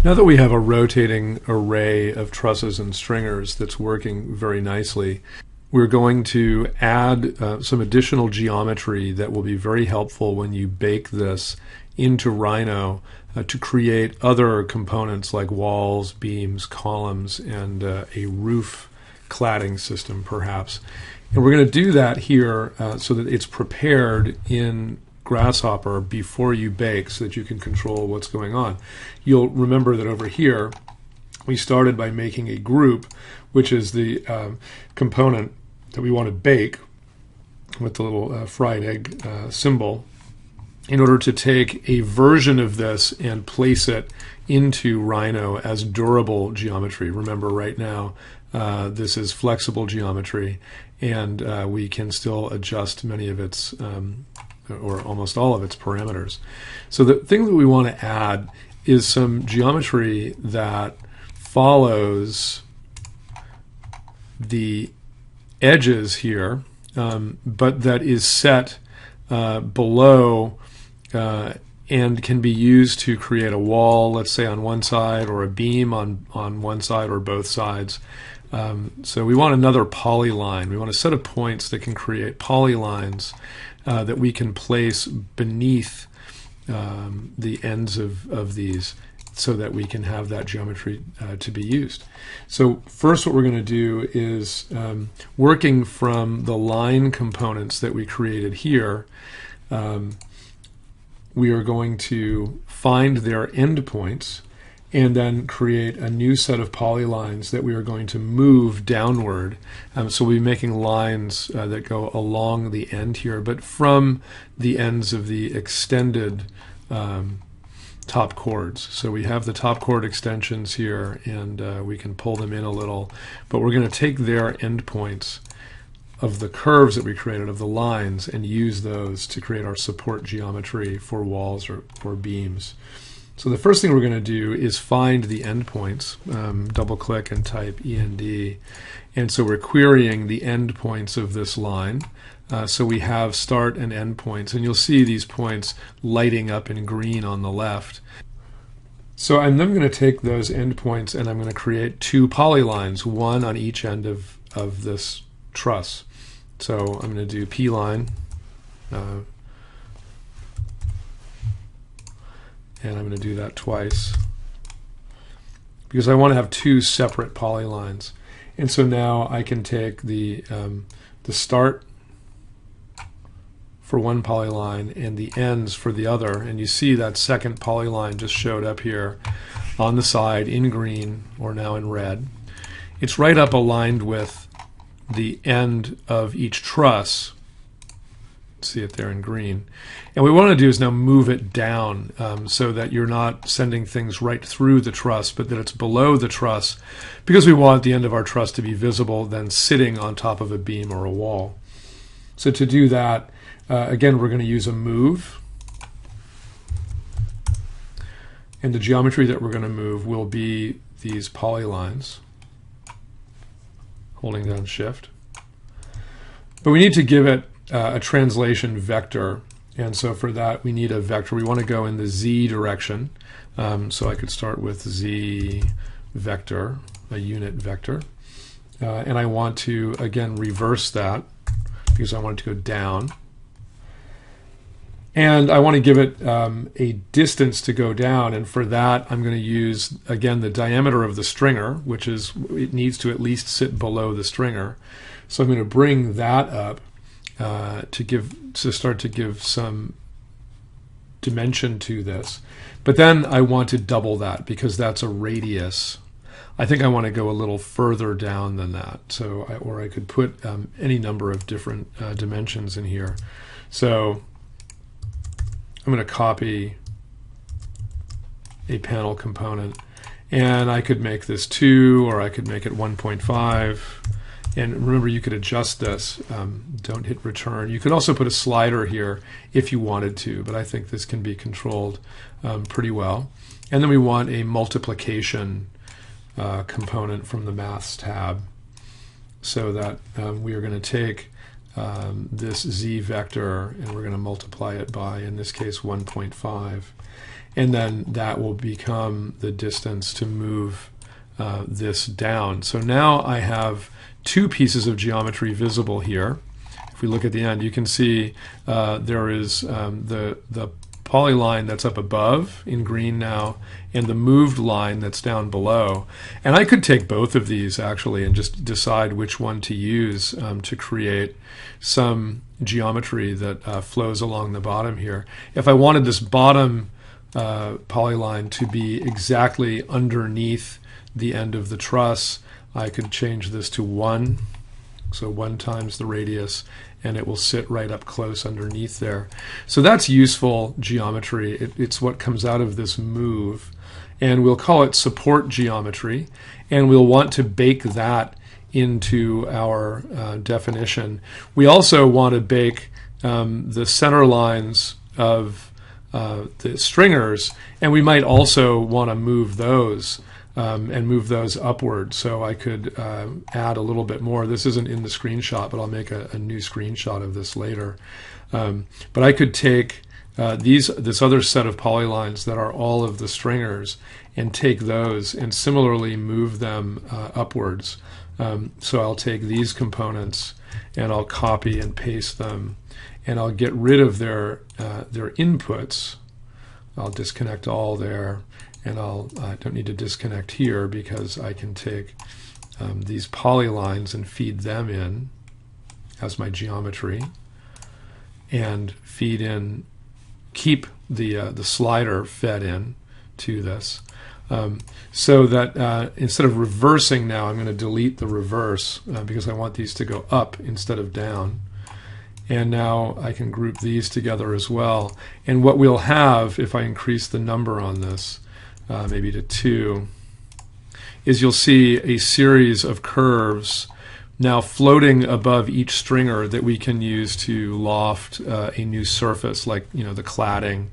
Now that we have a rotating array of trusses and stringers that's working very nicely, we're going to add some additional geometry that will be very helpful when you bake this into Rhino to create other components like walls, beams, columns, and a roof cladding system perhaps. And we're going to do that here so that it's prepared in Grasshopper before you bake so that you can control what's going on. You'll remember that over here we started by making a group, which is the component that we want to bake with the little fried egg symbol, in order to take a version of this and place it into Rhino as durable geometry. Remember, right now this is flexible geometry, and we can still adjust many of its or almost all of its parameters. So the thing that we want to add is some geometry that follows the edges here, but that is set below and can be used to create a wall, let's say on one side, or a beam on one side or both sides. So we want another polyline. We want a set of points that can create polylines that we can place beneath the ends of these, so that we can have that geometry to be used. So first what we're going to do is, working from the line components that we created here, we are going to find their endpoints and then create a new set of polylines that we are going to move downward. So we'll be making lines that go along the end here, but from the ends of the extended top chords. So we have the top chord extensions here, and we can pull them in a little, but we're going to take their endpoints of the curves that we created, of the lines, and use those to create our support geometry for walls or beams. So the first thing we're going to do is find the endpoints. Double click and type END, and so we're querying the endpoints of this line. So we have start and end points, and you'll see these points lighting up in green on the left. So I'm then going to take those endpoints and I'm going to create two polylines, one on each end of this truss. So I'm going to do P line, and I'm going to do that twice because I want to have two separate polylines. And so now I can take the start for one polyline and the ends for the other, and you see that second polyline just showed up here on the side in green, or now in red. It's right up aligned with the end of each truss. See it there in green. And what we want to do is now move it down so that you're not sending things right through the truss, but that it's below the truss, because we want the end of our truss to be visible then sitting on top of a beam or a wall. So to do that, again, we're going to use a move, and the geometry that we're going to move will be these polylines, holding down shift. But we need to give it a translation vector, and so for that we need a vector. We want to go in the Z direction, so I could start with Z vector, a unit vector, and I want to again reverse that because I want it to go down, and I want to give it a distance to go down, and for that I'm going to use again the diameter of the stringer, which is, it needs to at least sit below the stringer. So I'm going to bring that up to start to give some dimension to this. But then I want to double that because that's a radius. I think I want to go a little further down than that. So or I could put any number of different dimensions in here. So I'm going to copy a panel component, and I could make this 2, or I could make it 1.5. And remember, you could adjust this. Don't hit return. You could also put a slider here if you wanted to, but I think this can be controlled pretty well. And then we want a multiplication component from the Maths tab, so that we are going to take this Z vector and we're going to multiply it by, in this case, 1.5. and then that will become the distance to move this down. So now I have two pieces of geometry visible here. If we look at the end, you can see there is the polyline that's up above in green now, and the moved line that's down below. And I could take both of these actually and just decide which one to use to create some geometry that flows along the bottom here. If I wanted this bottom polyline to be exactly underneath the end of the truss, I could change this to 1, so 1 times the radius, and it will sit right up close underneath there. So that's useful geometry. It's what comes out of this move, and we'll call it support geometry, and we'll want to bake that into our definition. We also want to bake the center lines of the stringers, and we might also want to move those and move those upward. So I could add a little bit more. This isn't in the screenshot, but I'll make a new screenshot of this later. But I could take this other set of polylines that are all of the stringers and take those and similarly move them upwards. So I'll take these components and I'll copy and paste them, and I'll get rid of their inputs. I'll disconnect all there, and I don't need to disconnect here because I can take these polylines and feed them in as my geometry, and feed in, keep the slider fed in to this, so that instead of reversing now, I'm going to delete the reverse because I want these to go up instead of down. And now I can group these together as well. And what we'll have, if I increase the number on this, maybe to 2, is you'll see a series of curves now floating above each stringer that we can use to loft a new surface, like the cladding,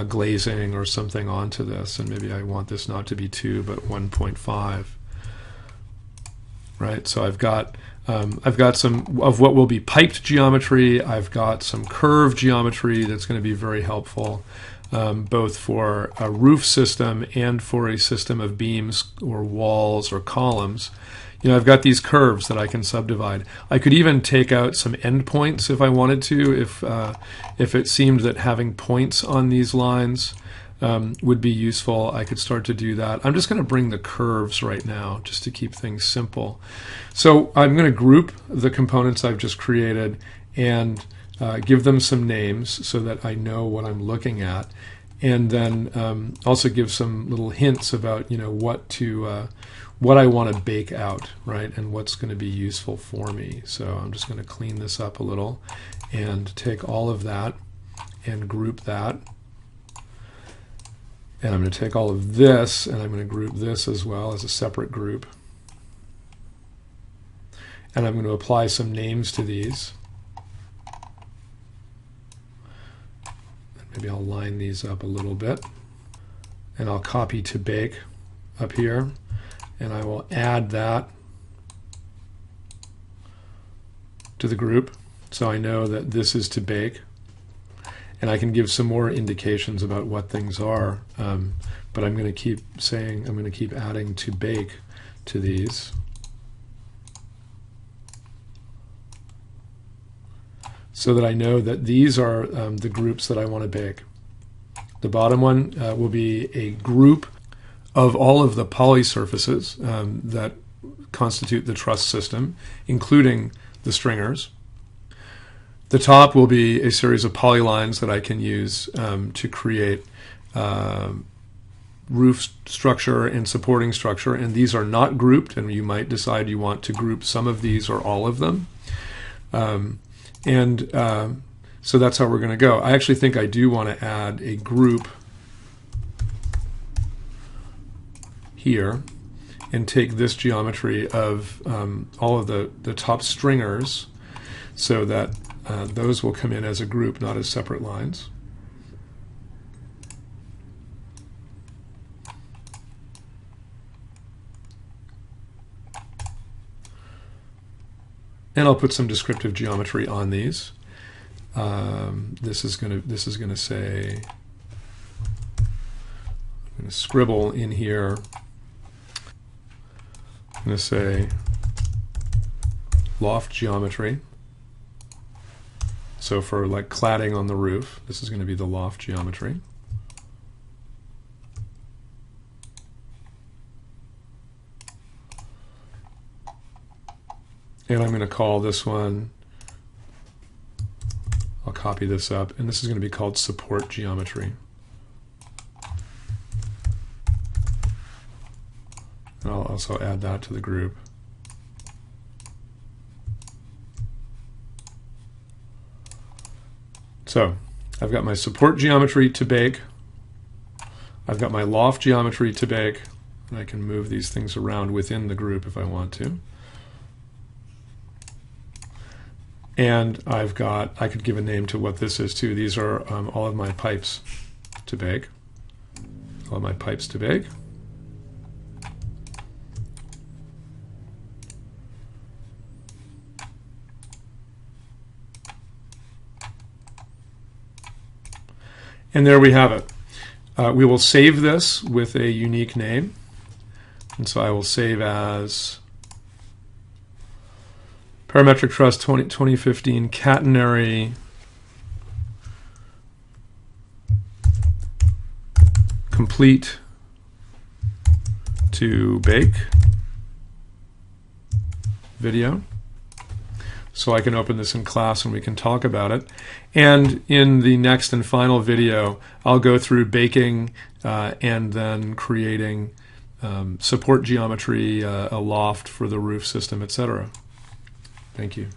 glazing, or something onto this. And maybe I want this not to be 2, but 1.5. Right. So I've got some of what will be piped geometry. I've got some curve geometry that's going to be very helpful, both for a roof system and for a system of beams or walls or columns. I've got these curves that I can subdivide. I could even take out some endpoints if I wanted to, if it seemed that having points on these lines would be useful. I could start to do that. I'm just going to bring the curves right now just to keep things simple. So I'm going to group the components I've just created and give them some names so that I know what I'm looking at, and then also give some little hints about what I want to bake out, right, and what's going to be useful for me. So I'm just going to clean this up a little and take all of that and group that. And I'm going to take all of this and I'm going to group this as well as a separate group. And I'm going to apply some names to these. Maybe I'll line these up a little bit. And I'll copy to bake up here. And I will add that to the group so I know that this is to bake. And I can give some more indications about what things are, but I'm going to keep saying, I'm going to keep adding to bake to these. So that I know that these are the groups that I want to bake. The bottom one will be a group of all of the poly surfaces that constitute the truss system, including the stringers. The top will be a series of polylines that I can use to create roof structure and supporting structure, and these are not grouped, and you might decide you want to group some of these or all of them. So that's how we're going to go. I actually think I do want to add a group here and take this geometry of all of the top stringers so that those will come in as a group, not as separate lines. And I'll put some descriptive geometry on these. This is going to say scribble in here. I'm going to say loft geometry. So for like cladding on the roof, this is going to be the loft geometry. And I'm going to call this one, I'll copy this up, and this is going to be called support geometry. And I'll also add that to the group. So I've got my support geometry to bake. I've got my loft geometry to bake. And I can move these things around within the group if I want to. And I could give a name to what this is too. These are all of my pipes to bake. All of my pipes to bake. And there we have it. We will save this with a unique name. And so I will save as Parametric Truss 2015 catenary complete to bake video. So I can open this in class and we can talk about it. And in the next and final video, I'll go through baking and then creating support geometry, a loft for the roof system, etc. Thank you.